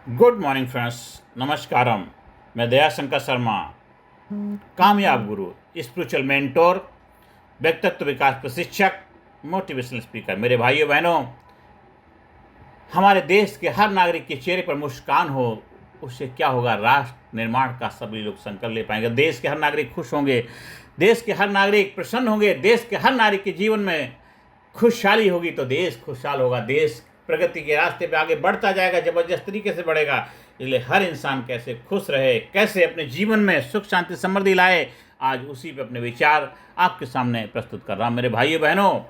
Good morning friends, नमस्कारम। मैं दयाशंकर शर्मा, कामयाब गुरु, spiritual mentor, व्यक्तित्व विकास प्रशिक्षक, मोटिवेशनल स्पीकर। मेरे भाइयों बहनों, हमारे देश के हर नागरिक के चेहरे पर मुस्कान हो, उससे क्या होगा? राष्ट्र निर्माण का सभी लोग संकल्प ले पाएंगे। देश के हर नागरिक खुश होंगे, देश के हर नागरिक प्रसन्न होंगे, देश के हर नागरिक के जीवन में खुशहाली होगी तो देश खुशहाल होगा। देश प्रगति के रास्ते पे आगे बढ़ता जाएगा, जबरदस्त तरीके से बढ़ेगा। इसलिए हर इंसान कैसे खुश रहे, कैसे अपने जीवन में सुख शांति समृद्धि लाए, आज उसी पे अपने विचार आपके सामने प्रस्तुत कर रहा हूँ। मेरे भाइयों बहनों,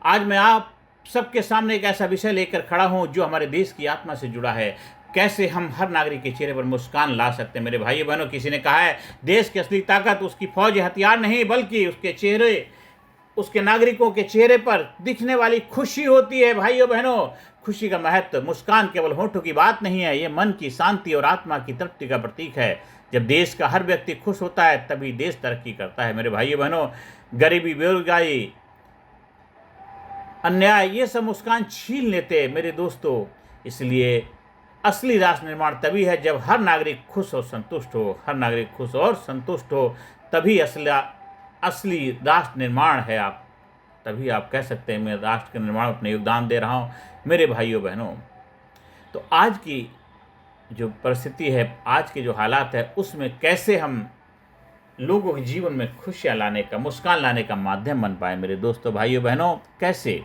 आज मैं आप सबके सामने एक ऐसा विषय लेकर खड़ा हूँ जो हमारे देश की आत्मा से जुड़ा है। कैसे हम हर नागरिक के चेहरे पर मुस्कान ला सकते हैं। मेरे भाइयों बहनों, किसी ने कहा है देश की असली ताकत उसकी फौज हथियार नहीं, बल्कि उसके चेहरे, उसके नागरिकों के चेहरे पर दिखने वाली खुशी होती है। भाइयों बहनों, खुशी का महत्व, मुस्कान केवल होठों की बात नहीं है, ये मन की शांति और आत्मा की तृप्ति का प्रतीक है। जब देश का हर व्यक्ति खुश होता है तभी देश तरक्की करता है। मेरे भाइयों बहनों, गरीबी, बेरोजगारी, अन्याय, ये सब मुस्कान छीन लेते हैं मेरे दोस्तों। इसलिए असली राष्ट्र निर्माण तभी है जब हर नागरिक खुश और संतुष्ट हो। हर नागरिक खुश और संतुष्ट हो तभी असली राष्ट्र निर्माण है। आप तभी आप कह सकते हैं मैं राष्ट्र के निर्माण में अपना योगदान दे रहा हूँ। मेरे भाइयों बहनों, तो आज की जो परिस्थिति है, आज के जो हालात है, उसमें कैसे हम लोगों के जीवन में खुशियाँ लाने का, मुस्कान लाने का माध्यम बन पाए। मेरे दोस्तों, भाइयों बहनों, कैसे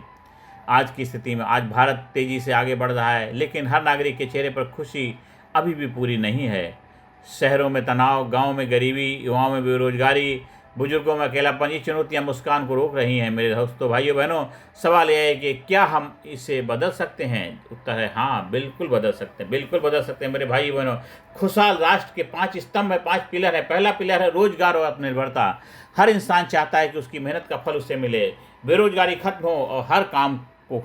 आज की स्थिति में, आज भारत तेज़ी से आगे बढ़ रहा है, लेकिन हर नागरिक के चेहरे पर खुशी अभी भी पूरी नहीं है। शहरों में तनाव, गाँव में गरीबी, युवाओं में बेरोजगारी, बुजुर्गों में अकेलापन, ये चुनौतियाँ मुस्कान को रोक रही हैं। मेरे दोस्तों, भाइयों बहनों, सवाल यह है कि क्या हम इसे बदल सकते हैं? उत्तर है हाँ, बिल्कुल बदल सकते हैं, बिल्कुल बदल सकते हैं। मेरे भाइयों बहनों, खुशहाल राष्ट्र के 5 स्तंभ है, 5 पिलर है। पहला पिलर है रोजगार और आत्मनिर्भरता। हर इंसान चाहता है कि उसकी मेहनत का फल उसे मिले, बेरोजगारी खत्म हो और हर काम को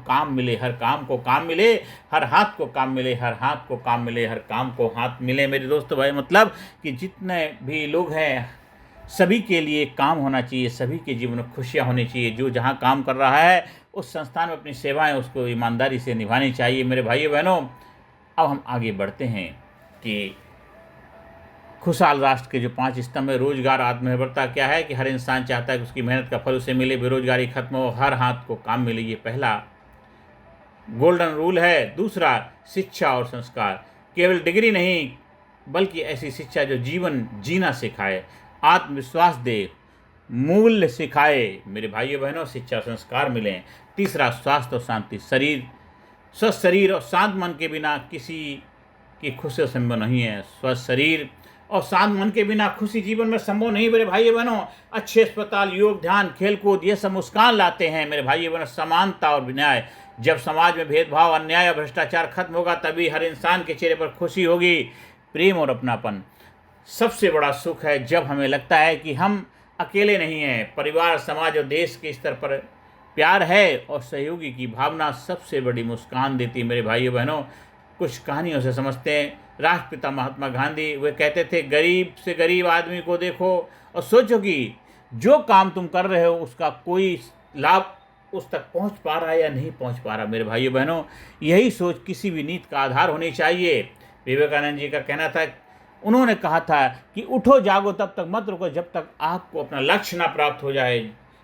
काम मिले, हर काम को काम मिले, हर हाथ को काम मिले, हर हाथ को काम मिले, हर काम को हाथ मिले। मेरे दोस्तों, भाई, मतलब कि जितने भी लोग हैं सभी के लिए काम होना चाहिए, सभी के जीवन में खुशियाँ होनी चाहिए। जो जहाँ काम कर रहा है उस संस्थान में अपनी सेवाएं उसको ईमानदारी से निभानी चाहिए। मेरे भाइयों बहनों, अब हम आगे बढ़ते हैं कि खुशहाल राष्ट्र के जो 5 स्तंभ है, रोजगार, आत्मनिर्भरता, क्या है कि हर इंसान चाहता है कि उसकी मेहनत का फल उसे मिले, बेरोजगारी खत्म हो, हर हाथ को काम मिले। ये पहला गोल्डन रूल है। दूसरा, शिक्षा और संस्कार। केवल डिग्री नहीं, बल्कि ऐसी शिक्षा जो जीवन जीना सिखाए, आत्मविश्वास दे, मूल्य सिखाए। मेरे भाइयों बहनों, शिक्षा और संस्कार मिलें। तीसरा, स्वास्थ्य और शांति। स्वस्थ शरीर और शांत मन के बिना किसी की खुशी संभव नहीं है। स्वस्थ शरीर और शांत मन के बिना खुशी जीवन में संभव नहीं। मेरे भाइयों बहनों, अच्छे अस्पताल, योग, ध्यान, खेलकूद, ये सब मुस्कान लाते हैं। मेरे भाइयों बहनों, समानता और न्याय। जब समाज में भेदभाव, अन्याय और भ्रष्टाचार खत्म होगा तभी हर इंसान के चेहरे पर खुशी होगी। प्रेम और अपनापन। सबसे बड़ा सुख है जब हमें लगता है कि हम अकेले नहीं हैं। परिवार, समाज और देश के स्तर पर प्यार है और सहयोगी की भावना सबसे बड़ी मुस्कान देती है। मेरे भाइयों बहनों, कुछ कहानियों से समझते हैं। राष्ट्रपिता महात्मा गांधी, वे कहते थे, गरीब से गरीब आदमी को देखो और सोचो कि जो काम तुम कर रहे हो उसका कोई लाभ उस तक पहुंच पा रहा है या नहीं पहुंच पा रहा। मेरे भाइयों बहनों, यही सोच किसी भी नीति का आधार होनी चाहिए। विवेकानंद जी का कहना था, उन्होंने कहा था कि उठो जागो तब तक मत रुको जब तक आपको अपना लक्ष्य ना प्राप्त हो जाए।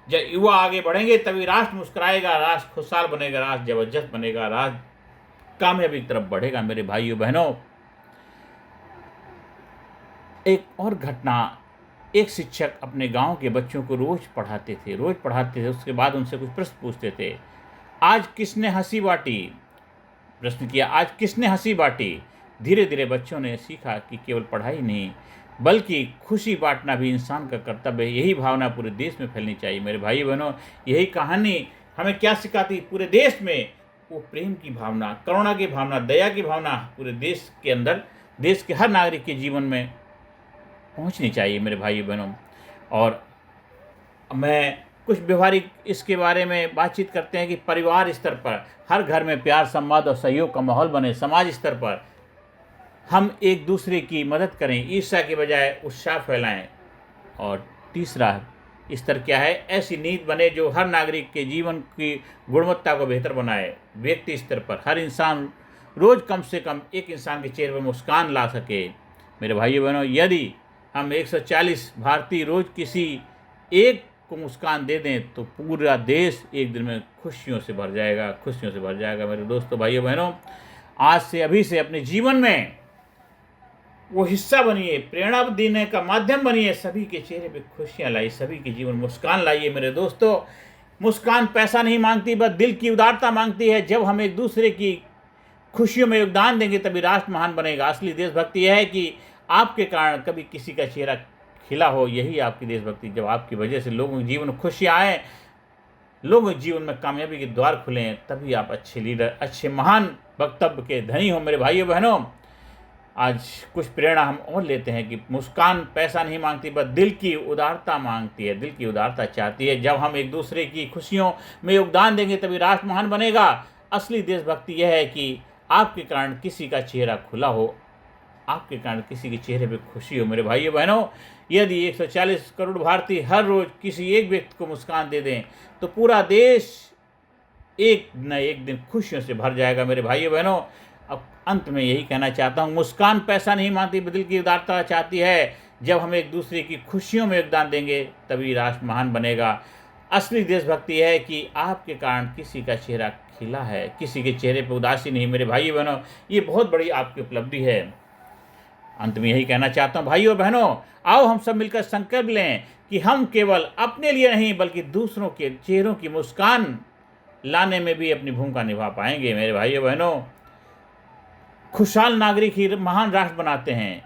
जब युवा आगे बढ़ेंगे तभी राष्ट्र मुस्कुराएगा, राष्ट्र खुशहाल बनेगा, राष्ट्र जबरदस्त बनेगा, राष्ट्र कामयाबी की तरफ बढ़ेगा। मेरे भाइयों बहनों, एक और घटना, एक शिक्षक अपने गांव के बच्चों को रोज पढ़ाते थे। उसके बाद उनसे कुछ प्रश्न पूछते थे। आज किसने हंसी बांटी? प्रश्न किया, आज किसने हंसी बांटी? धीरे धीरे बच्चों ने सीखा कि केवल पढ़ाई नहीं, बल्कि खुशी बांटना भी इंसान का कर्तव्य है। यही भावना पूरे देश में फैलनी चाहिए। मेरे भाई बहनों, यही कहानी हमें क्या सिखाती? पूरे देश में वो प्रेम की भावना, करुणा की भावना, दया की भावना पूरे देश के अंदर, देश के हर नागरिक के जीवन में पहुंचनी चाहिए। मेरे भाई बहनों, और मैं कुछ व्यवहारिक इसके बारे में बातचीत करते हैं कि परिवार स्तर पर हर घर में प्यार, संवाद और सहयोग का माहौल बने। समाज स्तर पर हम एक दूसरे की मदद करें, ईर्ष्या के बजाय उत्साह फैलाएं। और तीसरा स्तर क्या है? ऐसी नीति बने जो हर नागरिक के जीवन की गुणवत्ता को बेहतर बनाए। व्यक्ति स्तर पर हर इंसान रोज़ कम से कम एक इंसान के चेहरे पर मुस्कान ला सके। मेरे भाइयों बहनों, यदि हम 140 भारतीय रोज़ किसी एक को मुस्कान दे दें तो पूरा देश एक दिन में खुशियों से भर जाएगा, खुशियों से भर जाएगा। मेरे दोस्तों, भाइयों बहनों, आज से अभी से अपने जीवन में वो हिस्सा बनिए, प्रेरणा देने का माध्यम बनिए, सभी के चेहरे पे खुशियाँ लाइए, सभी के जीवन मुस्कान लाइए। मेरे दोस्तों, मुस्कान पैसा नहीं मांगती, बस दिल की उदारता मांगती है। जब हम एक दूसरे की खुशियों में योगदान देंगे तभी राष्ट्र महान बनेगा। असली देशभक्ति यह है कि आपके कारण कभी किसी का चेहरा खिला हो, यही आपकी देशभक्ति। जब आपकी वजह से लोगों के जीवन में खुशियाँ आए, लोगों के जीवन में कामयाबी के द्वार खुले, तभी आप अच्छे लीडर, अच्छे महान वक्तव्य के धनी हो। मेरे भाइयों बहनों, आज कुछ प्रेरणा हम और लेते हैं कि मुस्कान पैसा नहीं मांगती, बस दिल की उदारता मांगती है, दिल की उदारता चाहती है। जब हम एक दूसरे की खुशियों में योगदान देंगे तभी राष्ट्र महान बनेगा। असली देशभक्ति यह है कि आपके कारण किसी का चेहरा खुला हो, आपके कारण किसी के चेहरे पे खुशी हो। मेरे भाइयों बहनों, यदि 140 करोड़ भारतीय हर रोज़ किसी एक व्यक्ति को मुस्कान दे दें तो पूरा देश एक न एक दिन खुशियों से भर जाएगा। मेरे भाइयों बहनों, अब अंत में यही कहना चाहता हूँ, मुस्कान पैसा नहीं मांगती, दिल की उदारता चाहती है। जब हम एक दूसरे की खुशियों में योगदान देंगे तभी राष्ट्र महान बनेगा। असली देशभक्ति है कि आपके कारण किसी का चेहरा खिला है, किसी के चेहरे पर उदासी नहीं। मेरे भाइयों बहनों, ये बहुत बड़ी आपकी उपलब्धि है। अंत में यही कहना चाहता हूँ, भाइयों और बहनों, आओ हम सब मिलकर संकल्प लें कि हम केवल अपने लिए नहीं बल्कि दूसरों के चेहरों की मुस्कान लाने में भी अपनी भूमिका निभा पाएंगे। मेरे भाइयों बहनों, खुशहाल नागरिक ही महान राष्ट्र बनाते हैं।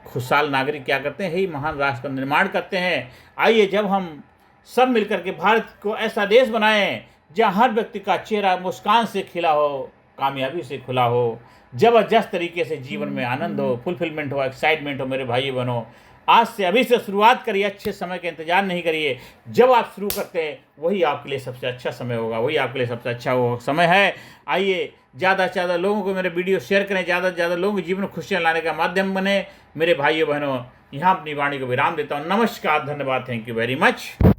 खुशहाल नागरिक क्या करते हैं? ही महान राष्ट्र का निर्माण करते हैं। आइए जब हम सब मिलकर के भारत को ऐसा देश बनाएं जहां हर व्यक्ति का चेहरा मुस्कान से खिला हो, कामयाबी से खुला हो, जबरदस्त तरीके से जीवन में आनंद हो, फुलफिलमेंट हो, एक्साइटमेंट हो। मेरे भाई बहनों, आज से अभी से शुरुआत करिए, अच्छे समय का इंतजार नहीं करिए। जब आप शुरू करते हैं वही आपके लिए सबसे अच्छा समय होगा, वही आपके लिए सबसे अच्छा वो समय है। आइए ज़्यादा से ज़्यादा लोगों को मेरे वीडियो शेयर करें, ज़्यादा से ज़्यादा लोगों के जीवन में खुशियाँ लाने का माध्यम बने। मेरे भाइयों बहनों, यहाँ अपनी वाणी को विराम देता हूँ। नमस्कार, धन्यवाद, थैंक यू वेरी मच।